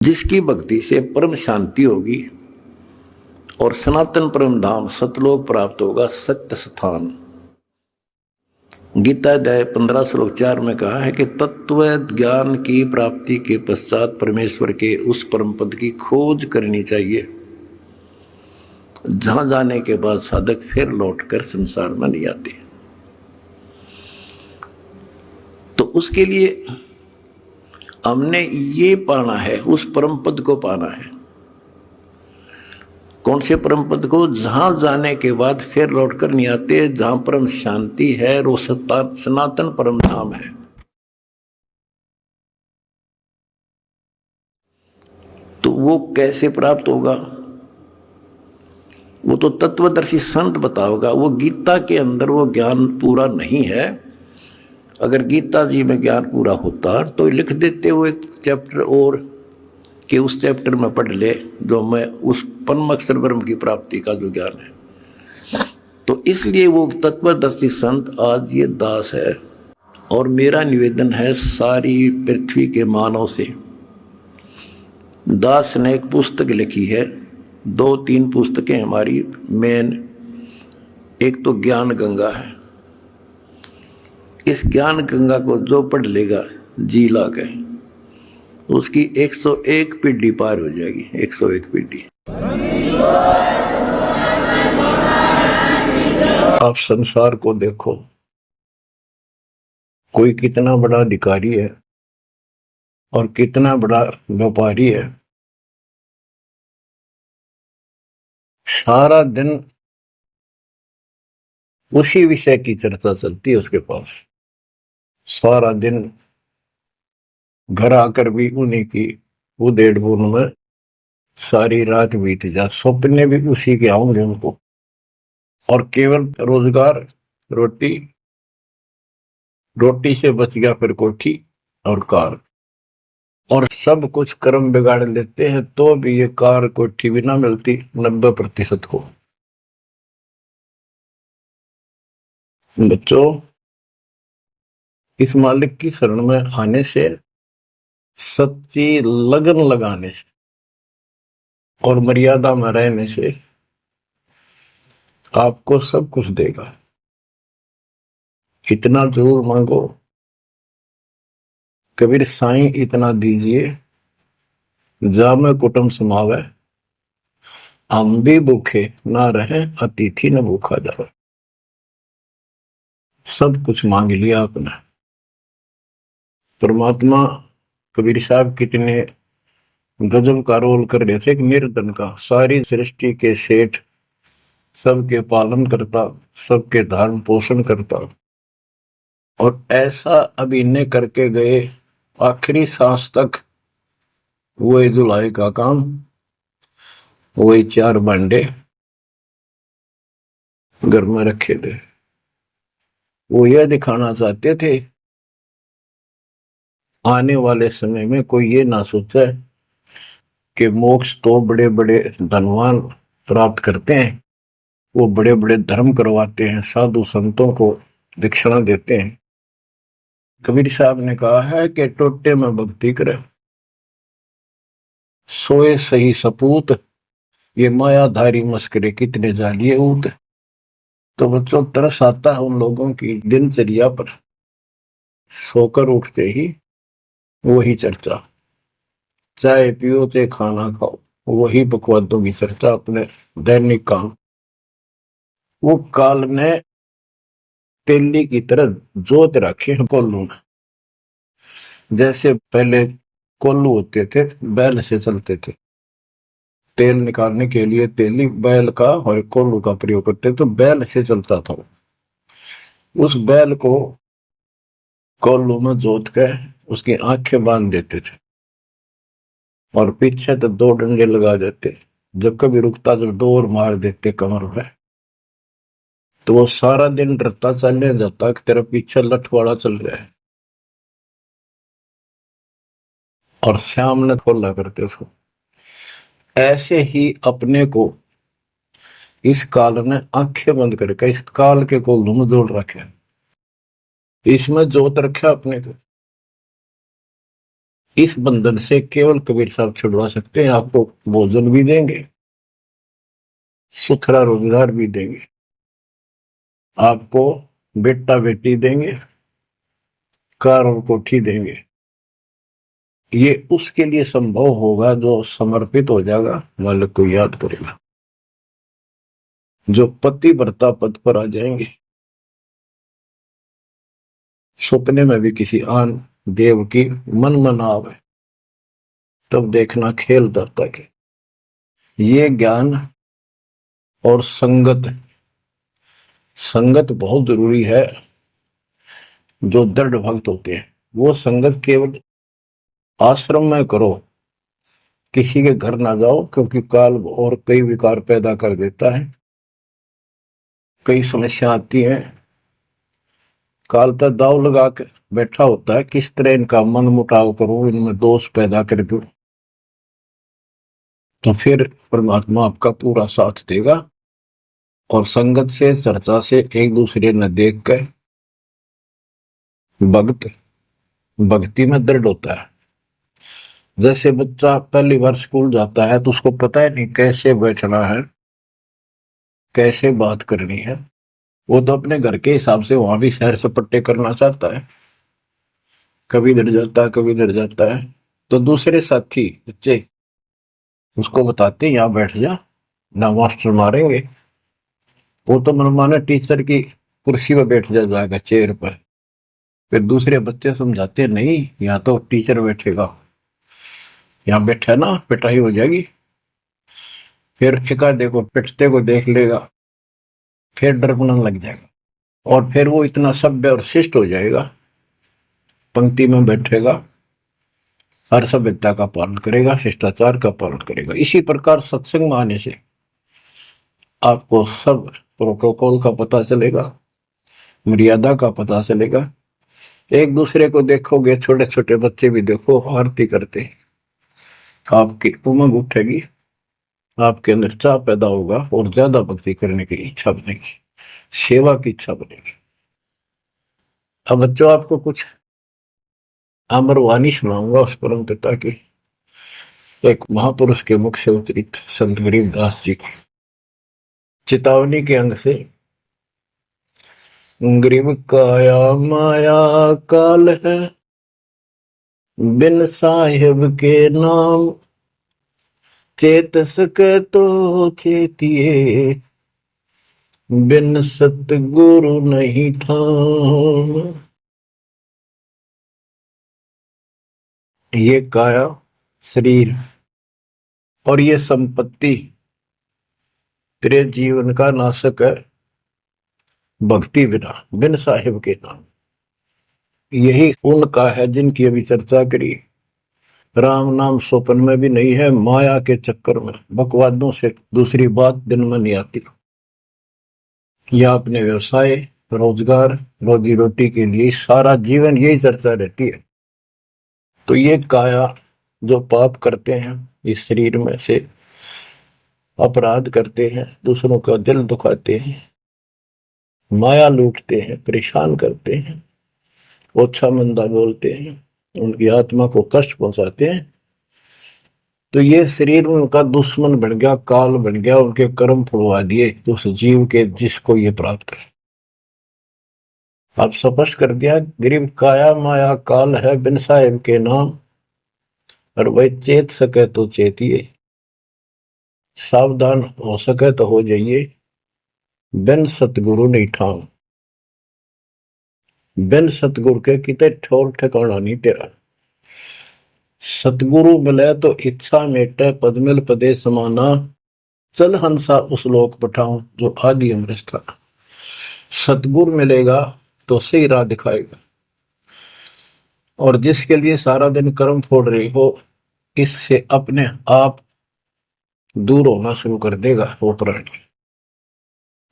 जिसकी भक्ति से परम शांति होगी और सनातन परम धाम सतलोक प्राप्त होगा, सत्य स्थान। गीता अध्याय 15 श्लोक 4 में कहा है कि तत्व ज्ञान की प्राप्ति के पश्चात परमेश्वर के उस परम पद की खोज करनी चाहिए, जहां जाने के बाद साधक फिर लौटकर संसार में नहीं आते। तो उसके लिए हमने ये पाना है, उस परम पद को पाना है। कौन से परम पद को? जहां जाने के बाद फिर लौटकर नहीं आते, जहां परम शांति है, वो सनातन परम धाम है। तो वो कैसे प्राप्त होगा? वो तो तत्वदर्शी संत बताओगा। वो गीता के अंदर वो ज्ञान पूरा नहीं है। अगर गीता जी में ज्ञान पूरा होता तो लिख देते वो एक चैप्टर और, कि उस चैप्टर में पढ़ ले जो मैं उस परम अक्षर ब्रह्म की प्राप्ति का जो ज्ञान है। तो इसलिए वो तत्वदर्शी संत आज ये दास है। और मेरा निवेदन है सारी पृथ्वी के मानव से, दास ने एक पुस्तक लिखी है, 2-3 पुस्तकें हमारी मेन। एक तो ज्ञान गंगा है। इस ज्ञान गंगा को जो पढ़ लेगा जी ला के, उसकी 101 पीढ़ी पार हो जाएगी। 101 पीढ़ी। आप संसार को देखो, कोई कितना बड़ा अधिकारी है और कितना बड़ा व्यापारी है। सारा दिन उसी विषय की चर्चा चलती है उसके पास। सारा दिन घर आकर भी उन्हीं की उधेड़ बुन में सारी रात बीत जा, सपने भी उसी के आऊंगे उनको। और केवल रोजगार, रोटी, रोटी से बच गया फिर कोठी और कार, और सब कुछ कर्म बिगाड़ लेते हैं तो भी ये कार कोठी भी ना मिलती 90% को। बच्चों, इस मालिक की शरण में आने से, सच्ची लगन लगाने से और मर्यादा में रहने से आपको सब कुछ देगा। इतना जरूर मांगो, कबीर साईं इतना दीजिए, जामे कुटुंब समावे, हम भी भूखे ना रहे, अतिथि न भूखा जावे। सब कुछ मांग लिया आपने। परमात्मा कबीर साहब कितने गजब का रोल कर रहे थे, एक निर्धन का, सारी सृष्टि के सेठ, सबके पालन करता, सबके धारण पोषण करता, और ऐसा अभिनय करके गए आखिरी सांस तक वही धुलाई का काम, वही 4 भांडे घर में रखे थे। वो यह दिखाना चाहते थे आने वाले समय में कोई ये ना सोचे कि मोक्ष तो बड़े बड़े धनवान प्राप्त करते हैं, वो बड़े बड़े धर्म करवाते हैं, साधु संतों को दीक्षिणा देते हैं। कबीर साहब ने कहा है कि टोटे में भक्ति करे, सोए सही सपूत, ये मायाधारी मस्करे कितने जालिए ऊत। तो बच्चों, तरस आता है उन लोगों की दिनचर्या पर। सोकर उठते ही वही चर्चा, चाय पियो चाहे खाना खाओ, वही बकवादों की चर्चा, अपने दैनिक काम। वो काल ने तेली की तरह जोत रखे हैं कोल्लू में। जैसे पहले कोल्लू होते थे, बैल से चलते थे, तेल निकालने के लिए तेली बैल का और कोल्लू का प्रयोग करते, तो बैल से चलता था। उस बैल को कोल्लू में जोत कर उसकी आंखें बांध देते थे और पीछे तो 2 डंडे लगा देते। जब कभी रुकता तो डोर मार देते कमर में, तो वो सारा दिन डरता चलने जाता कि तेरा पीछे लठवाड़ा चल रहा है, और शाम ने खोला करते उसको। ऐसे ही अपने को इस काल ने आंखें बंद करके इस काल के कोल्लू में जोड़ रखे, इसमें जोत रखा अपने को। इस बंधन से केवल कबीर साहब छुड़वा सकते हैं। आपको भोजन भी देंगे, सुथरा रोजगार भी देंगे, आपको बेटा बेटी देंगे, कार और कोठी देंगे। ये उसके लिए संभव होगा जो समर्पित हो जाएगा, मालिक को याद करेगा, जो पति व्रता पद पर आ जाएंगे। सपने में भी किसी आन देव की मन मना आवे, तब देखना खेल दत्ता के। ये ज्ञान और संगत, संगत बहुत जरूरी है। जो दृढ़ भक्त होते हैं वो संगत केवल आश्रम में करो, किसी के घर ना जाओ, क्योंकि काल और कई विकार पैदा कर देता है, कई समस्या आती हैं। काल तक दाव लगा के बैठा होता है, किस तरह इनका मन मुटाव करूं, इनमें दोष पैदा कर दूं, तो फिर परमात्मा आपका पूरा साथ देगा। और संगत से, चर्चा से, एक दूसरे न देख कर भक्त भक्ति में दृढ़ होता है। जैसे बच्चा पहली बार स्कूल जाता है तो उसको पता है नहीं कैसे बैठना है, कैसे बात करनी है। वो तो अपने घर के हिसाब से वहां भी सैर सपट्टे करना चाहता है, कभी डर जाता है, कभी डर जाता है। तो दूसरे साथी बच्चे उसको बताते हैं यहाँ बैठ जा, ना मास्टर मारेंगे। वो तो मनमाना टीचर की कुर्सी पर बैठ जाएगा, चेयर पर। फिर दूसरे बच्चे समझाते हैं नहीं, यहाँ तो टीचर बैठेगा, यहाँ बैठा ना पिटाई हो जाएगी। फिर एकाधे को पिटते को देख लेगा, फिर डरना लग जाएगा, और फिर वो इतना सभ्य और शिष्ट हो जाएगा, पंक्ति में बैठेगा, हर सभ्यता का पालन करेगा, शिष्टाचार का पालन करेगा। इसी प्रकार सत्संग में आने से आपको सब प्रोटोकॉल का पता चलेगा, मर्यादा का पता चलेगा। एक दूसरे को देखोगे, छोटे छोटे बच्चे भी देखो आरती करते, आपकी उमंग उठेगी, आपके अंदर चाह पैदा होगा और ज्यादा भक्ति करने की इच्छा बनेगी, सेवा की इच्छा बनेगी। अब बच्चों आपको कुछ अमरवाणी सुनाऊंगा उस परम पिता की, एक महापुरुष के मुख से उतरित संत गरीबदास जी की चेतावनी के अंग से। गरीब काया माया काल है, बिन साहिब के नाम चेत सके तो चेतिए, बिन सतगुरु नहीं ठाम। ये काया शरीर और ये संपत्ति तेरे जीवन का नाशक है, भक्ति बिना, बिन साहिब के नाम। यही उनका है जिनकी अभी चर्चा करी। राम नाम स्वप्न में भी नहीं है, माया के चक्कर में बकवादों से दूसरी बात दिन में नहीं आती। या अपने व्यवसाय, रोजगार, रोजी रोटी के लिए सारा जीवन यही चर्चा रहती है। तो ये काया जो पाप करते हैं, इस शरीर में से अपराध करते हैं, दूसरों का दिल दुखाते हैं, माया लूटते हैं, परेशान करते हैं, ओछा मंदा बोलते हैं, उनकी आत्मा को कष्ट पहुंचाते हैं, तो ये शरीर उनका दुश्मन बन गया, काल बन गया, उनके कर्म फुलवा दिए तो उस जीव के जिसको ये प्राप्त है। आप स्पष्ट कर दिया, गरीब काया माया काल है, बिन साहिब के नाम, और वही चेत सके तो चेतिए, सावधान हो सके तो हो जाइए, बिन सतगुरु नहीं ठाम। बिन सतगुरु के किते ठोर ठिकाना नहीं तेरा। सतगुरु मिले तो इच्छा मेटे, पद मिल पदे समाना, चल हंसा उस लोक पठाऊं जो आदि अमृत था। सतगुरु मिलेगा तो सही राह दिखाएगा, और जिसके लिए सारा दिन कर्म फोड़ रही हो, इससे अपने आप दूर होना शुरू कर देगा वो प्राणी।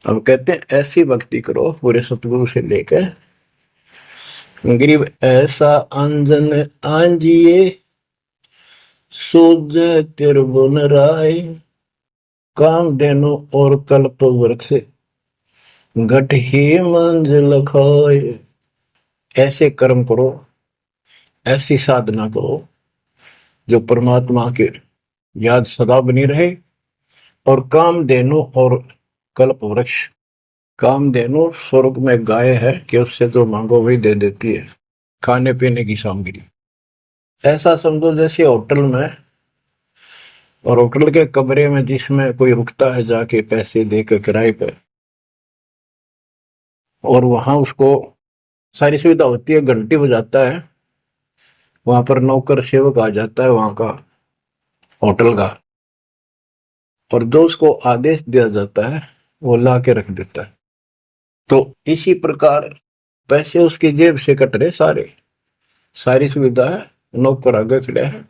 हम कहते हैं ऐसी भक्ति करो पूरे सतगुरु से लेकर। गरीब ऐसा अंजन आंजिए, सूझ त्रिभुवन राय, काम देनो और कल्प वृक्ष, घट ही मंजिल खाए। ऐसे कर्म करो, ऐसी साधना करो जो परमात्मा के याद सदा बनी रहे। और कामधेनु और कल्प वृक्ष, कामधेनु स्वर्ग में गाय है कि उससे जो मांगो वही दे देती है, खाने पीने की सामग्री। ऐसा समझो जैसे होटल में, और होटल के कमरे में जिसमें कोई रुकता है जाके पैसे देकर किराए पे, और वहां उसको सारी सुविधा होती है, घंटी बजाता है, वहां पर नौकर सेवक आ जाता है वहां का होटल का, और जो उसको आदेश दिया जाता है वो ला के रख देता है। तो इसी प्रकार पैसे उसकी जेब से कट रहे सारे, सारी सुविधा है, नौकर आगे खड़े हैं,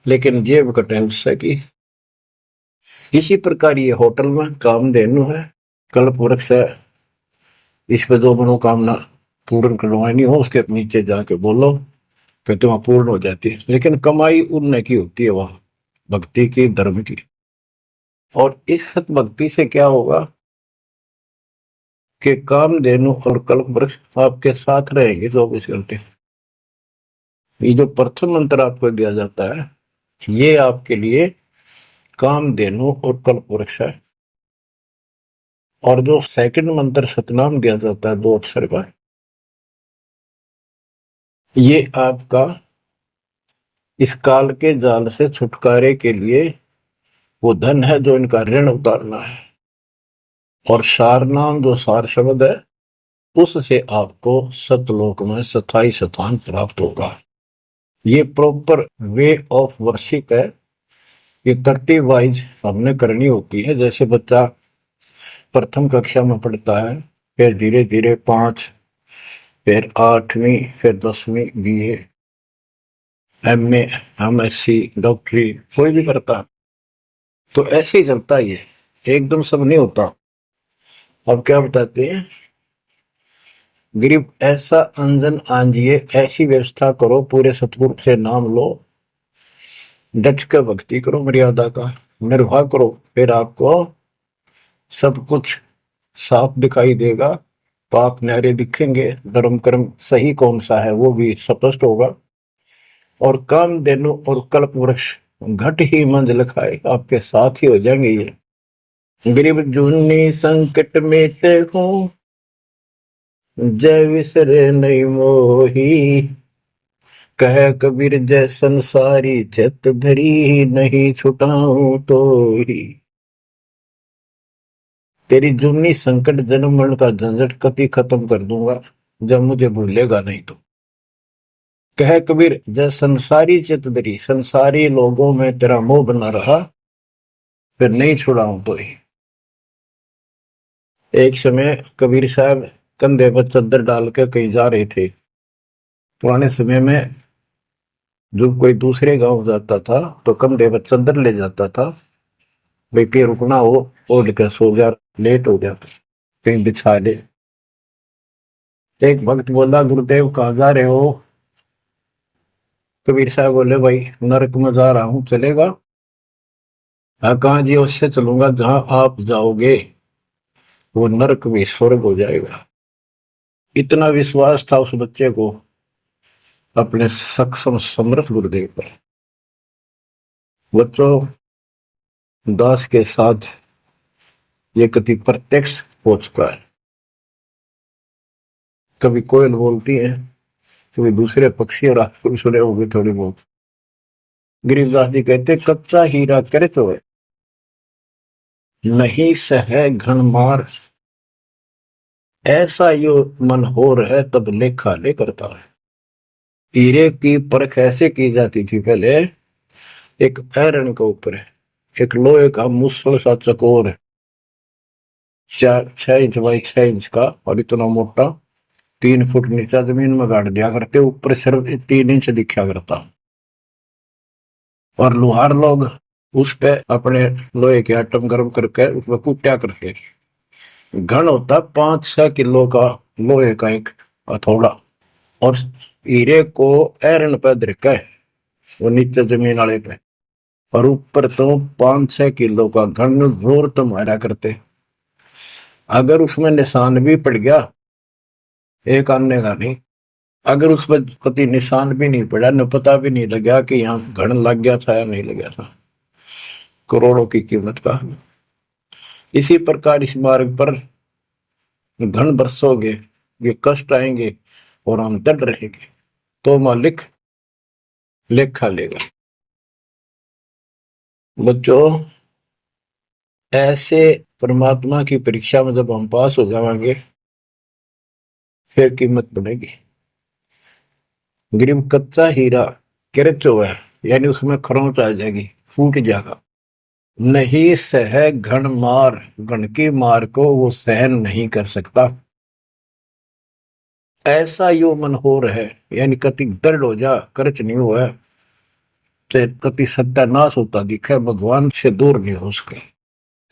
लेकिन जेब कटे उससे की। इसी प्रकार ये होटल में कामधेनु है, कल्प वृक्ष है, इस पे जो मनोकामना पूर्ण करवानी हो उसके नीचे जाके बोलो कहते वहां पूर्ण हो जाती है। लेकिन कमाई उनने की होती है वहां, भक्ति की, धर्म की। और इस सत भक्ति से क्या होगा कि कामधेनु और कल्प वृक्ष आपके साथ रहेंगे 24 घंटे। ये जो प्रथम मंत्र आपको दिया जाता है ये आपके लिए कामधेनु और कल्प वृक्ष है। और जो सेकंड मंत्र सतनाम दिया जाता है 2 अक्षर का, ये आपका इस काल के जाल से छुटकारे के लिए वो धन है जो इनका ऋण उतारना है। और सार नाम जो सार शब्द है उससे आपको सतलोक में स्थायी स्थान प्राप्त होगा। ये प्रॉपर वे ऑफ वर्शिप है, ये तरतीब वाइज हमने करनी होती है। जैसे बच्चा प्रथम कक्षा में पढ़ता है, फिर धीरे धीरे 5, फिर 8वीं, फिर 10वीं BA, MA, MSc, डॉक्टरी कोई भी करता, तो ऐसे ही चलता ही है, एकदम सब नहीं होता। अब क्या बताते हैं, गरीब ऐसा अंजन आंजिए, ऐसी व्यवस्था करो, पूरे सतगुरु से नाम लो, डट कर भक्ति करो, मर्यादा का निर्वाह करो, फिर आपको सब कुछ साफ दिखाई देगा, पाप न्यारे दिखेंगे, धर्म कर्म सही कौन सा है वो भी स्पष्ट होगा। और कामधेनु और कल्प वृक्ष घट ही मंजिल खाए आपके साथ ही हो जाएंगे। ये गरीब जूनी संकट मेटे हूँ, जय विसरे नहीं मोही, कह कबीर जय संसारी, चित धरी नहीं छुटाऊं तो ही। तेरी जूनी संकट जन्म मरण का झंझट कति खत्म कर दूंगा जब मुझे भूलेगा नहीं तो। कह कबीर जय संसारी चित धरी, संसारी लोगों में तेरा मोह बना रहा, फिर नहीं छुड़ाऊं तो ही। एक समय कबीर साहब कंधे पर चद्दर डाल के कहीं जा रहे थे। पुराने समय में जब कोई दूसरे गांव जाता था तो कंधे पर चद्दर ले जाता था, भाई कहीं रुकना हो, ओढ़ कर सो गया, लेट हो गया कहीं बिछा ले। एक भक्त बोला गुरुदेव कहाँ जा रहे हो? कबीर साहब बोले भाई नरक में जा रहा हूं, चलेगा? कहाँ जी? उससे चलूंगा जहां आप जाओगे वो नरक भी स्वर्ग हो जाएगा। इतना विश्वास था उस बच्चे को अपने सक्षम समर्थ गुरुदेव पर। बच्चों, दास के साथ ये कति प्रत्यक्ष हो चुका है। कभी कोयल बोलती है, कभी दूसरे पक्षी, और आपको भी सुने होंगे थोड़ी बहुत। गरीबदास जी कहते कच्चा हीरा करे तो है, नहीं सह घन मार, ऐसा यो मन होर है तब लेखा ले करता है। हीरे की परख ऐसे की जाती थी पहले, एक आयरन के ऊपर है, एक लोहे का मुसल सा चकोर है, 6 इंच बाई 6 इंच का, और इतना मोटा, 3 फुट नीचा जमीन में गाड़ दिया करते, ऊपर सिर्फ 3 इंच दिखा करता। और लोहार लोग उस पे अपने लोहे के आइटम गर्म करके उसमें कूटा करते। घन होता 5-6 किलो का लोहे का एक हथौड़ा, और हीरे को आयरन पे धरका है वो नीचे जमीन वाले पे, और ऊपर तो 5-6 किलो का घन जोर तो मारा करते। अगर उसमें निशान भी पड़ गया एक आने का नहीं, अगर उस पर कभी निशान भी नहीं पड़ा, न पता भी नहीं लगा कि यहाँ घण लग गया था या नहीं लगा था, करोड़ों की कीमत का। इसी प्रकार इस मार्ग पर घण बरसोगे, ये कष्ट आएंगे और हम डट रहेंगे, तो मालिक लेखा लेगा। बच्चों, ऐसे परमात्मा की परीक्षा में जब हम पास हो जाएंगे, फिर कीमत बढ़ेगी। गरीब कच्चा हीरा किरचो है, यानी उसमें खरोंच आ जाएगी, फूट जाएगा। नहीं सह घण मार, घण की मार को वो सहन नहीं कर सकता। ऐसा यो मन हो रहे, यानी कति दर्द हो जा, करच नहीं हुआ, कति सत्यानाश होता दिखे, भगवान से दूर नहीं हो सके।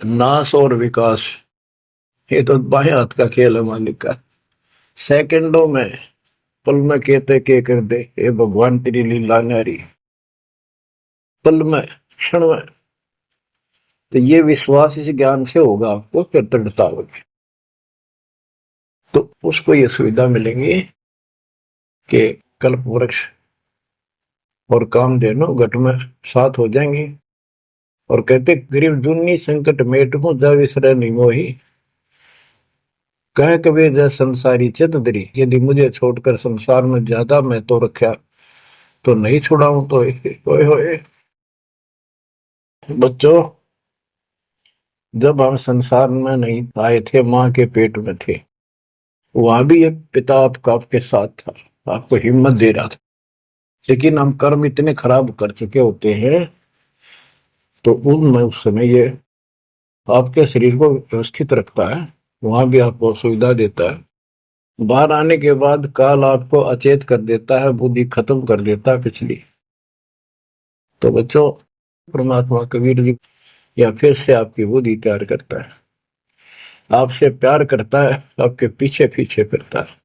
नाश और विकास, ये तो बाएं हाथ का खेल है मालिक का। सेकंडों में, पल में कहते के कर दे, ये भगवान तेरी लीला न्यारी, पल में, क्षण में। तो ये विश्वास इस ज्ञान से होगा आपको, फिर दृढ़ता होगी, तो उसको ये सुविधा मिलेंगी कि कल्प वृक्ष और कामधेनु घट में साथ हो जाएंगे। और कहते गरीब दुन्नी संकट मेट हूं, जा विसर नहीं मोही, कह कबीर जय संसारी चित दरी, यदि मुझे छोड़कर संसार में ज्यादा मैं तो रखा, तो नहीं छुड़ाऊं तो होए होए। बच्चों, जब हम संसार में नहीं आए थे, माँ के पेट में थे, वहां भी एक पिता आपके साथ था, आपको हिम्मत दे रहा था। लेकिन हम कर्म इतने खराब कर चुके होते हैं, तो उनमें उस समय ये आपके शरीर को व्यवस्थित रखता है, वहां भी आपको सुविधा देता है। बाहर आने के बाद काल आपको अचेत कर देता है, बुद्धि खत्म कर देता है पिछली। तो बच्चों, परमात्मा कबीर जी या फिर से आपकी बुद्धि तैयार करता है, आपसे प्यार करता है, आपके पीछे पीछे फिरता है।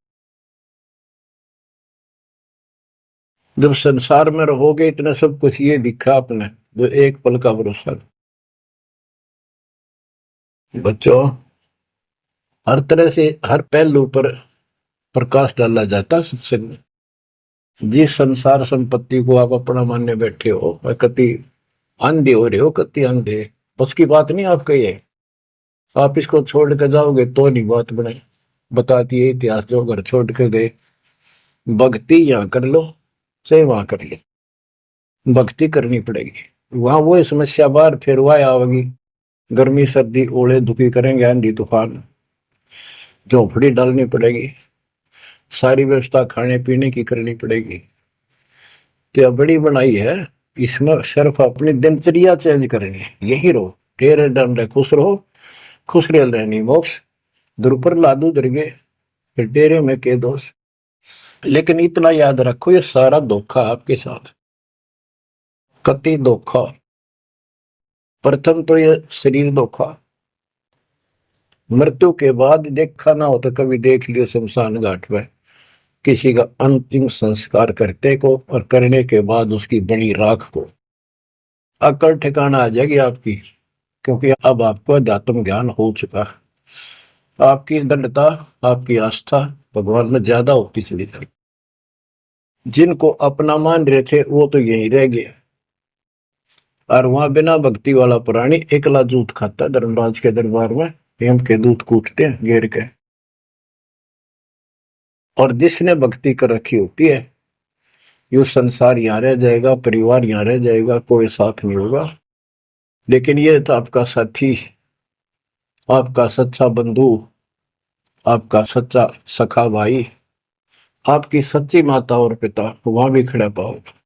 जब संसार में रहोगे, इतना सब कुछ ये दिखा आपने, जो एक पल का भरोसा। बच्चों, हर तरह से हर पहलू पर प्रकाश डाला जाता है सत्संग में। जिस संसार संपत्ति को आप अपना मानने बैठे हो, कति अंधे हो रहे हो, कति अंधे, बस की बात नहीं आपका ये। आप इसको छोड़ के जाओगे तो नहीं बात बने। बताती है इतिहास, जो घर छोड़ के गए, भक्ति यहाँ कर लो चाहे वहां कर लो, भक्ति करनी पड़ेगी। वहां वो समस्या बार फिर वह आवेगी, गर्मी सर्दी ओले दुखी करेंगे, आंधी तूफान, झोंपड़ी डालनी पड़ेगी, सारी व्यवस्था खाने पीने की करनी पड़ेगी। तो बड़ी बनाई है, इसमें सिर्फ अपनी दिनचर्या चेंज करनी है, यही रहो, टेरे डंडे खुश रहो, खुश रह रहनी मोक्ष, द्रुपर लादू दरगे, फिर डेरे में के दोष। लेकिन इतना याद रखो, ये सारा धोखा आपके साथ, कति धोखा। प्रथम तो ये शरीर धोखा, मृत्यु के बाद देखा ना हो तो कभी देख लियो शमशान घाट में किसी का अंतिम संस्कार करते को, और करने के बाद उसकी बनी राख को अकल ठिकाना आ जाएगी आपकी, क्योंकि अब आपको अध्यात्म ज्ञान हो चुका है। आपकी दृढ़ता, आपकी आस्था भगवान में ज्यादा होती चली जाएगी। जिनको अपना मान रहे थे वो तो यही रह गए, और वहां बिना भक्ति वाला प्राणी एकला जूत खाता है धर्मराज के दरबार में, हेम के दूध कूटते हैं घेर के। और जिसने भक्ति कर रखी होती है, यो संसार यहाँ रह जाएगा, परिवार यहाँ रह जाएगा, कोई साथ नहीं होगा। लेकिन ये तो आपका साथी, आपका सच्चा बंधु, आपका सच्चा सखा भाई, आपकी सच्ची माता और पिता वहां भी खड़ा पाओगे।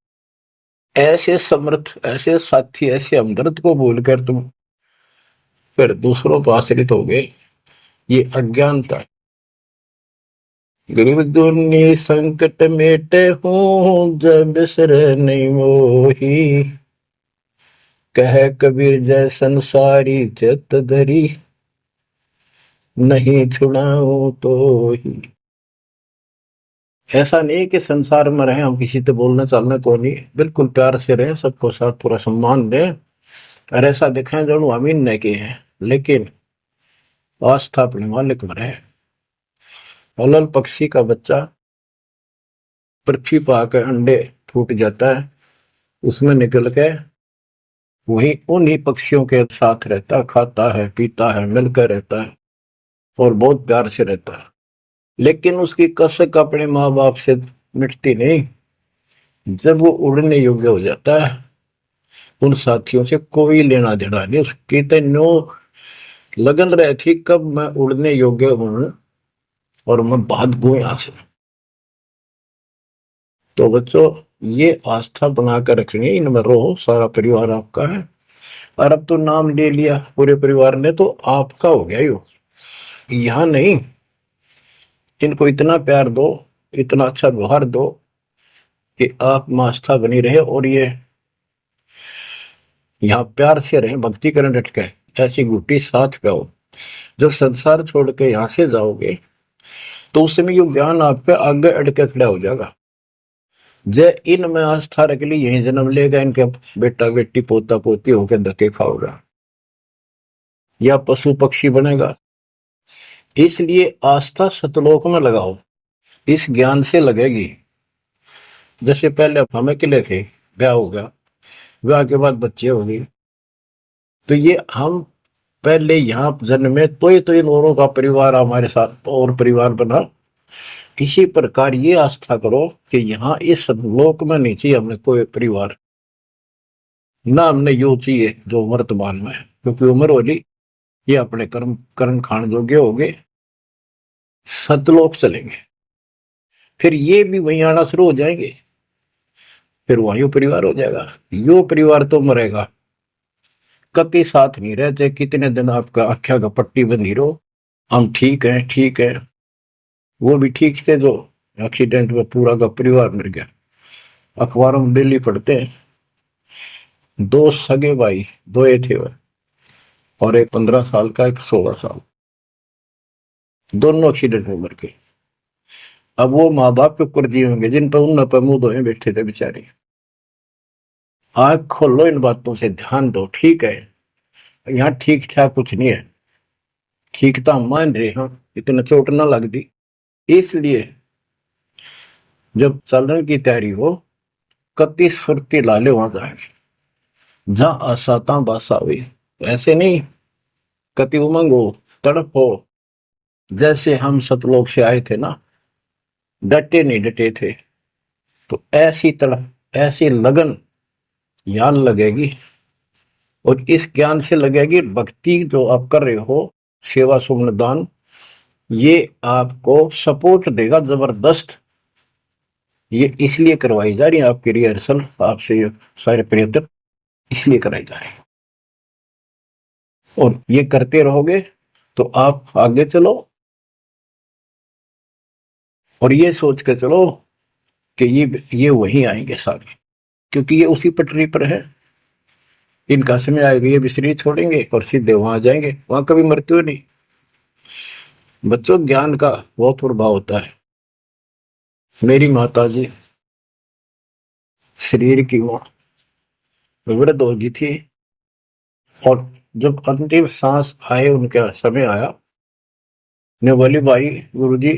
ऐसे समर्थ, ऐसे साथी, ऐसे हमदर्द को भूलकर तुम फिर दूसरों पर आश्रित हो गए, ये अज्ञानता। गरीब दुनी संकट मेटे हूं, जब बिसर नहीं मोही, कह कबीर जय संसारी चित धरी, नहीं छुड़ाऊं तो ही। ऐसा नहीं कि संसार में रहे हम किसी से बोलने चालने को नहीं, बिल्कुल प्यार से रहे, सबको साथ पूरा सम्मान दें, और ऐसा दिखाएं जो अमीन न के हैं, लेकिन आस्था अपने मालिक में रहे। हलल पक्षी का बच्चा पृथ्वी पर आकर अंडे फूट जाता है, उसमें निकल के वही उन्हीं पक्षियों के साथ रहता, खाता है, पीता है, मिलकर रहता है और बहुत प्यार से रहता है। लेकिन उसकी कसक अपने माँ बाप से मिटती नहीं। जब वो उड़ने योग्य हो जाता है, उन साथियों से कोई लेना देना नहीं, उसकी तो लगन रही थी कब मैं उड़ने योग्य हूं और मैं भाग गूं यहां से। तो बच्चों, ये आस्था बनाकर रखनी है, इनमें रहो, सारा परिवार आपका है। और अब तो नाम ले लिया पूरे परिवार ने तो आपका हो गया यो, यहां नहीं। इनको इतना प्यार दो, इतना अच्छा व्यवहार दो कि आप में आस्था बनी रहे और ये यहाँ प्यार से रहे, भक्ति करें डट के, ऐसी गुटी साथ पे हो। जब संसार छोड़ के यहां से जाओगे तो उस समय ये ज्ञान आपके आगे अड़के खड़ा हो जाएगा। जय इन में आस्था रख ली, यही जन्म लेगा, इनके बेटा बेटी पोता पोती होकर धक्के खाओगा या पशु पक्षी बनेगा। इसलिए आस्था सतलोक में लगाओ, इस ज्ञान से लगेगी। जैसे पहले हम अकेले थे, ब्याह हो गया, ब्याह के बाद बच्चे हो गए, तो ये हम पहले यहाँ जन्म में तो इन औरों का परिवार हमारे साथ और परिवार बना। इसी प्रकार ये आस्था करो कि यहाँ इस लोक में नहीं चाहिए हमें कोई परिवार, ना हमने यो चाहिए जो वर्तमान में है, क्योंकि उम्र वाली ये अपने कर्म कर्म खान जोगे हो गए, सतलोक चलेंगे, फिर ये भी वहीं आना शुरू हो जाएंगे, फिर वहीं परिवार हो जाएगा। यो परिवार तो मरेगा, कभी साथ नहीं रहते, कितने दिन आपका आख्या का पट्टी बंधी रहो, हम ठीक है ठीक है, वो भी ठीक थे जो एक्सीडेंट में पूरा का परिवार मर गया। अखबारों में डेली पढ़ते हैं, दो सगे भाई, दो ये थे वह, और एक 15 साल का, एक 16 साल, दोनों एक्सीडेंट में मर गए। अब वो माँ बाप के ऊपर जी होंगे जिन पर उन पर मुंह धोए बैठे थे बेचारे। आंख खोलो, इन बातों से ध्यान दो, ठीक है यहाँ ठीक ठाक कुछ नहीं है, ठीक तो हम मान रहे हैं, इतना चोट ना लग दी। इसलिए जब चलने की तैयारी हो, कति सुरती लाले वहां जाएंगे जहां आसाता बासा हुई, ऐसे नहीं कति उमंग हो, तड़प हो। जैसे हम सतलोक से आए थे ना, डटे नहीं डटे थे, तो ऐसी तड़प ऐसी लगन ज्ञान लगेगी, और इस ज्ञान से लगेगी भक्ति जो आप कर रहे हो, सेवा सुमन दान, ये आपको सपोर्ट देगा जबरदस्त। ये इसलिए करवाई जा रही है आपकी रिहर्सल, आपसे ये सारे प्रयत्न इसलिए कराए जा रहे हैं, और ये करते रहोगे तो आप आगे चलो, और ये सोच के चलो कि ये वहीं आएंगे सारे, क्योंकि ये उसी पटरी पर है। इनका समय आएगा, ये भी शरीर छोड़ेंगे और सीधे वहां जाएंगे, वहां कभी मृत्यु नहीं। बच्चों, ज्ञान का बहुत प्रभाव होता है। मेरी माता जी शरीर की वो वृद्ध हो गई थी, और जब अंतिम सांस आए, उनका समय आया, ने बोली भाई गुरु जी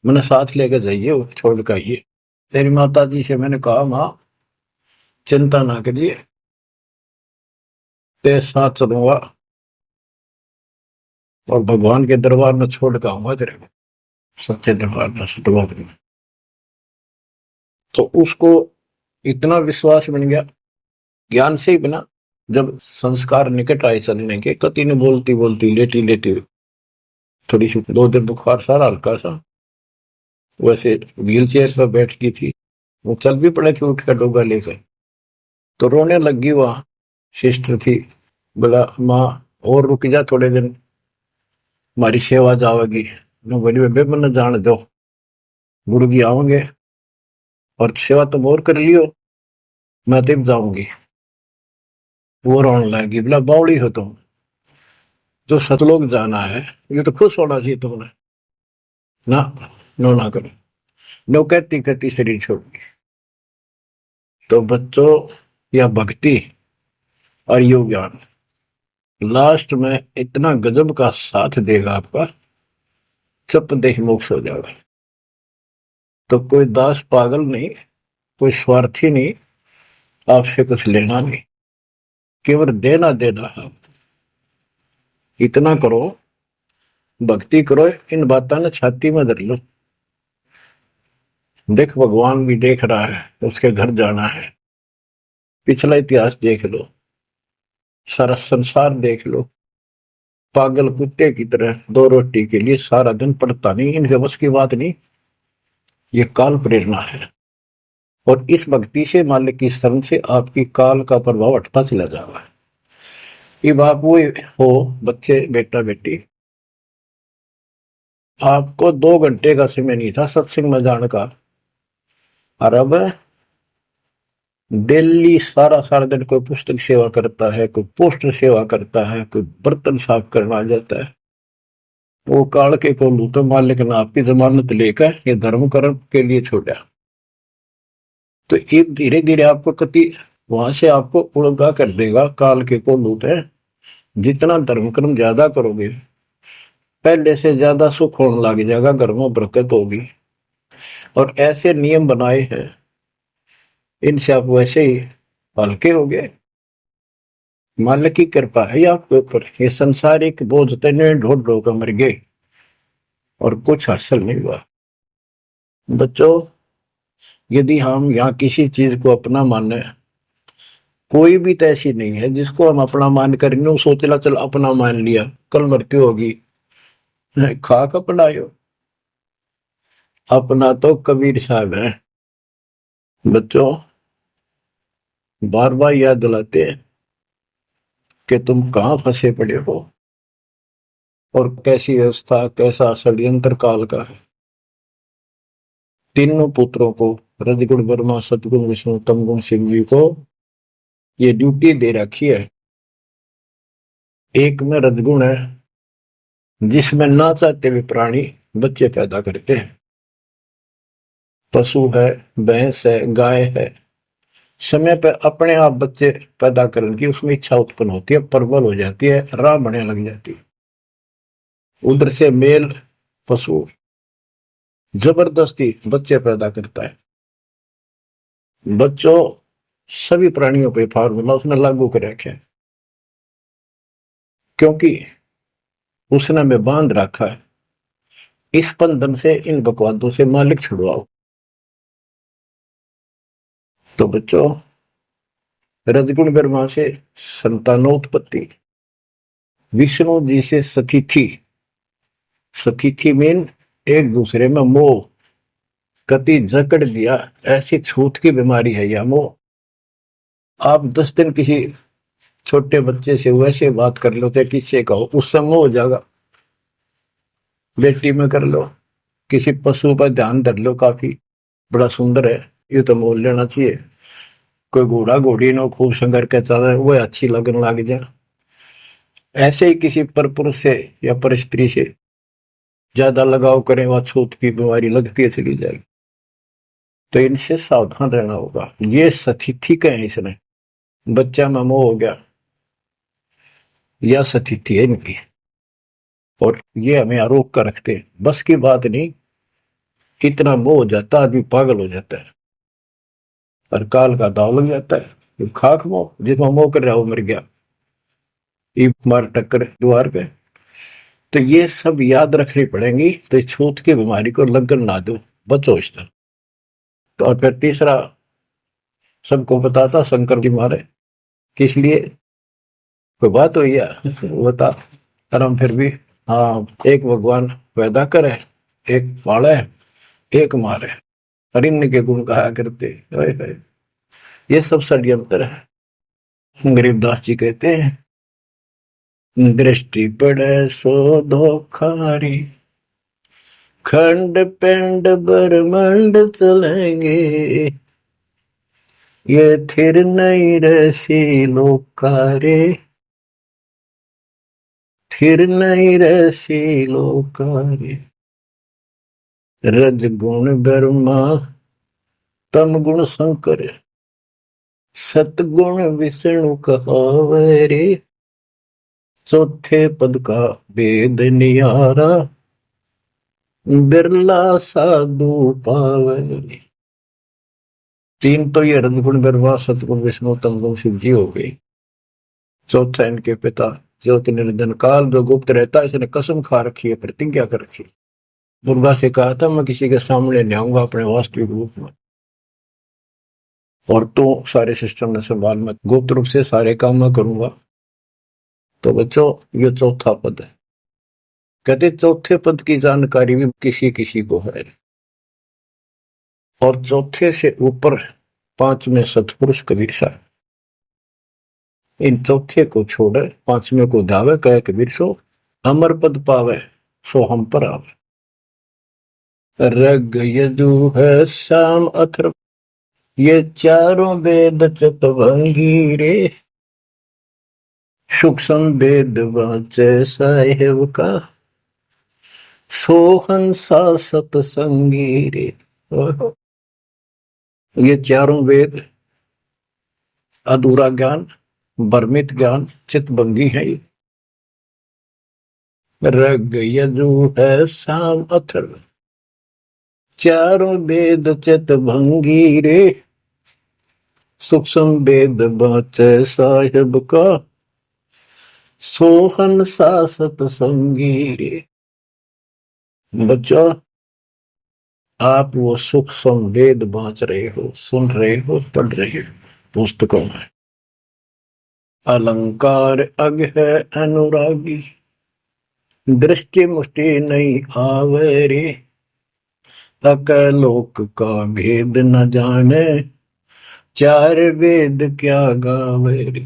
मैंने साथ लेकर जाइए, वो छोड़ कर आइए। मेरी माता जी से मैंने कहा, माँ चिंता ना करिए, तेरे साथ चलूंगा और भगवान के दरबार में छोड़ कर आऊंगा तेरे को, सच्चे दरबार में, सतलोक में। तो उसको इतना विश्वास बन गया, ज्ञान से ही बना। जब संस्कार निकट आए चलने के, कति ने बोलती बोलती लेटी लेटी, थोड़ी सी 2 दिन बुखार सारा हल्का सा, वैसे व्हील चेयर पर बैठ की थी, वो चल भी पड़े थे उठ कर डोगा लेकर, तो रोने लगी। वहां सिस्टर थी, बोला माँ और रुक जा थोड़े दिन, हमारी सेवा जाओगी। बोली बेबे मैंने जान दो, गुरु जी आओगे और सेवा तुम और कर लियो, मैं तब जाऊंगी। वो रोने लगी, बोला बावड़ी हो तुम, जो सतलोक जाना है ये तो खुश होना चाहिए तुमने, ना नो ना करो, नो कहती कहती शरीर छोड़ दी। तो बच्चों, यह भक्ति और योग ज्ञान लास्ट में इतना गजब का साथ देगा आपका, चप देह मोक्ष हो जाएगा। तो कोई दास पागल नहीं, कोई स्वार्थी नहीं, आपसे कुछ लेना नहीं, केवल देना देना है। इतना करो, भक्ति करो, इन बातों ने छाती में धर लो। देख भगवान भी देख रहा है, उसके घर जाना है। पिछला इतिहास देख लो, सारा संसार देख लो। पागल कुत्ते की तरह दो रोटी के लिए सारा दिन पड़ता नहीं, इनके बस की बात नहीं। ये काल प्रेरणा है, और इस भक्ति से मालिक की शरण से आपकी काल का प्रभाव हटता चला जाएगा। अब आप वो हो बच्चे, बेटा बेटी, आपको 2 घंटे का समय नहीं था सत्संग में जाने का, और अब डेली सारा सारा दिन कोई पुस्तक सेवा करता है, कोई पोस्टर सेवा करता है, कोई बर्तन साफ करना आ जाता है। वो काल के को लू तो मालिक ने आपकी जमानत लेकर ये धर्म कर्म के लिए छोड़ा। तो ये धीरे धीरे आपको कति वहां से आपको उड़गा कर देगा काल के को लूट है। जितना धर्म कर्म ज्यादा करोगे, पहले से ज्यादा सुख होने लग जाएगा, घर में बरकत होगी। और ऐसे नियम बनाए हैं, इनसे आप वैसे ही हल्के हो गए। मालिक की कृपा है आपके ऊपर। ये संसारिक बोझ तने ढोल ढो कर मर गए और कुछ हासिल नहीं हुआ। बच्चों, यदि हम यहाँ किसी चीज को अपना माने, कोई भी तो ऐसी नहीं है जिसको हम अपना मान करेंगे, सोचला चल अपना मान लिया, कल मृत्यु होगी, खाक अपनायो। अपना तो कबीर साहब है। बच्चों, बार बार याद दिलाते हैं कि तुम कहाँ फंसे पड़े हो और कैसी व्यवस्था, कैसा षड्यंत्र काल का है। तीनों पुत्रों को, रजगुण ब्रह्मा, सतगुण विष्णु, तमगुण शिव जी को ये ड्यूटी दे रखी है। एक में रजगुण है, जिसमें ना चाहते हुए प्राणी बच्चे पैदा करते हैं। पशु है, भैंस है, गाय है, समय पर अपने आप बच्चे पैदा करने की उसमें इच्छा उत्पन्न होती है, प्रबल हो जाती है, राह बढ़ने लग जाती है। उधर से मेल पशु जबरदस्ती बच्चे पैदा करता है। बच्चों, सभी प्राणियों पे फार्मूला उसने लागू कर रखा है, क्योंकि उसने हमें बांध रखा है। इस बंधन से, इन बकवादों से मालिक छुड़वाओ। तो बच्चों, रजगुण ब्रह्मा से संतानोत्पत्ति, विष्णु जी से सतिथि। सतिथि मीन एक दूसरे में मोह, कति जकड़ दिया, ऐसी छूत की बीमारी है यह मोह। आप 10 दिन किसी छोटे बच्चे से वैसे बात कर लो तो किससे कहो, उससे मोह हो जाएगा। बेटी में कर लो, किसी पशु पर ध्यान धर लो, काफी बड़ा सुंदर है, ये तो मोल लेना चाहिए। कोई घोड़ा घोड़ी नो खूब संगर के चल रहा है, वो अच्छी लगन लग जाए। ऐसे ही किसी पर पुरुष से या पर स्त्री से ज्यादा लगाव करें, वह छूत की बीमारी लगती है चली जाएगी। तो इनसे सावधान रहना होगा। ये सतिथि का है, इसने बच्चा में मोह हो गया, यह सतिथि है इनकी, और ये हमें आरोप कर रखते हैं। बस की बात नहीं, इतना मोह हो जाता आदमी पागल हो जाता है और काल का दाव लग जाता है। खाक मोह, जिसमें मोह कर रहा हो मर गया, मार टक्कर द्वार पे। तो ये सब याद रखनी पड़ेंगी, तो इस छूत की बीमारी को लगन ना दो, बचो इस तरह। तो और फिर तीसरा सबको बताता शंकर जी मारे किस लिए, कोई बात हुई है बता। और हम फिर भी, हाँ, एक भगवान पैदा करे, एक पाले, एक मारे, हरिण्य के गुण कहा करते। ये सब षड्यंत्र है। गरीबदास जी कहते हैं, दृष्टि पड़े सो धोखारी, खंड पिंड ब्रह्मांड चलेंगे, ये थिर नहीं रसी लोकारे, थिर नहीं रसी लोकारे। रज गुण ब्रह्मा, तम गुण शंकर, सतगुण विष्णु कहावरे, चौथे पद का वेद नियारा, बिरला साधु पावे। तीन तो ये रजगुण बिरवा सतगुण विष्णु तमगुण शिव जी हो गई। चौथा इनके पिता ज्योति निरंजन काल जो गुप्त रहता है, इसने कसम खा रखी है, प्रतिज्ञा कर रखी। दुर्गा से कहा था मैं किसी के सामने नहीं आऊंगा अपने वास्तविक रूप में, और तो सारे सिस्टम ने संभाल, मैं गुप्त रूप से सारे काम मैं करूंगा। तो बच्चों ये चौथा पद है। कहते चौथे पद की जानकारी भी किसी किसी को है, और चौथे से ऊपर पांचवें सतपुरुष कबीर साहब। इन चौथे को छोड़े पांचवें को धावे, कहे कबीर सो अमर पद पावे सो हम पर आवे। रग यजु है शाम अथर्व ये चारों वेद चतुर्भंगी रे, सूक्ष्म वेद वाचे साहेब का सोहन सा सतसंगी रे। ये चारों वेद अधूरा ज्ञान, भ्रमित ज्ञान, चितभंगी है। रग यजु है साम अथर्व चारों वेद चितभंगी रे, सूक्ष्म वेद बाचे साहिब का सोहन सा सतसंगी रे। बच्चा आप वो सूक्ष्म वेद बांच रहे हो, सुन रहे हो, पढ़ रहे हो पुस्तकों में। अलंकार अग है अनुरागी दृष्टि मुष्टि नहीं आवे रे, अकलोक का भेद न जाने चार वेद क्या गावे रे।